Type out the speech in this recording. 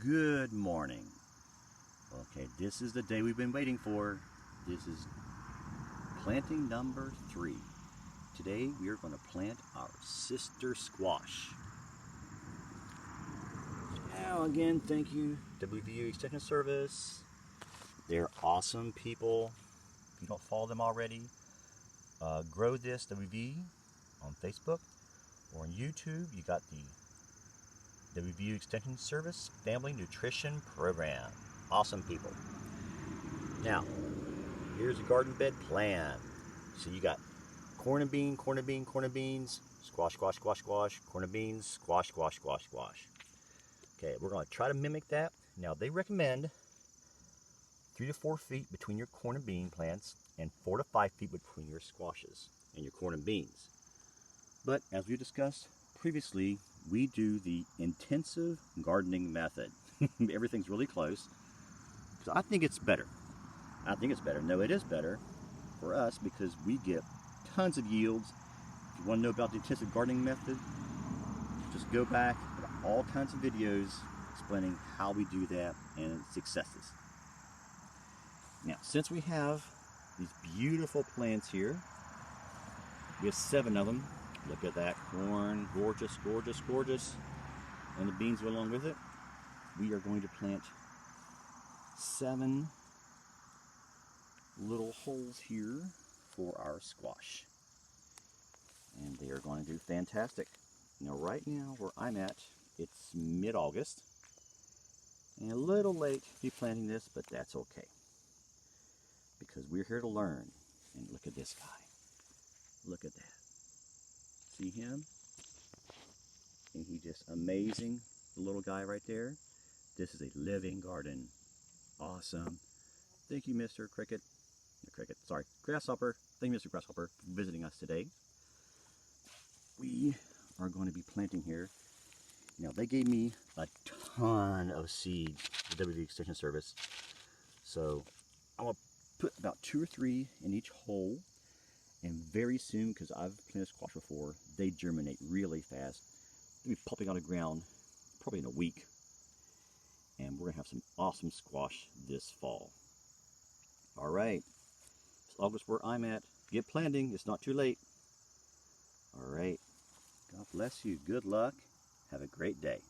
Good morning. Okay, this is the day we've been waiting for. This is planting number 3. Today we are going to plant our sister squash. Now again, thank you WVU Extension Service. They're awesome people. If you don't follow them already, Grow This WV on Facebook or on YouTube. You got the WVU Extension Service Family Nutrition Program. Awesome people. Now, here's a garden bed plan. So you got corn and bean, corn and bean, corn and beans, squash, squash, squash, squash, corn and beans, squash, squash, squash, squash. Okay, we're going to try to mimic that. Now, they recommend 3 to 4 feet between your corn and bean plants and 4 to 5 feet between your squashes and your corn and beans. But as we discussed previously, we do the intensive gardening method. Everything's really close. So I think it's better. No, it is better for us because we get tons of yields. If you want to know about the intensive gardening method, just go back to all kinds of videos explaining how we do that and its successes. Now, since we have these beautiful plants here, we have 7 of them. Look at that corn, gorgeous, gorgeous, gorgeous. And the beans go along with it. We are going to plant 7 little holes here for our squash. And they are going to do fantastic. Now right now where I'm at, it's mid-August. And a little late to be planting this, but that's okay. Because we're here to learn. And look at this guy. Look at that. See him? And he's just amazing, the little guy right there. This is a living garden. Awesome. Thank you, Mr. Grasshopper. Thank you, Mr. Grasshopper, for visiting us today. We are going to be planting here. Now, they gave me a ton of seeds, the WV Extension Service. So, I'm going to put about 2 or 3 in each hole. And very soon, because I've planted squash before, they germinate really fast. They'll be popping out of the ground probably in a week. And we're going to have some awesome squash this fall. All right. It's August where I'm at. Get planting. It's not too late. All right. God bless you. Good luck. Have a great day.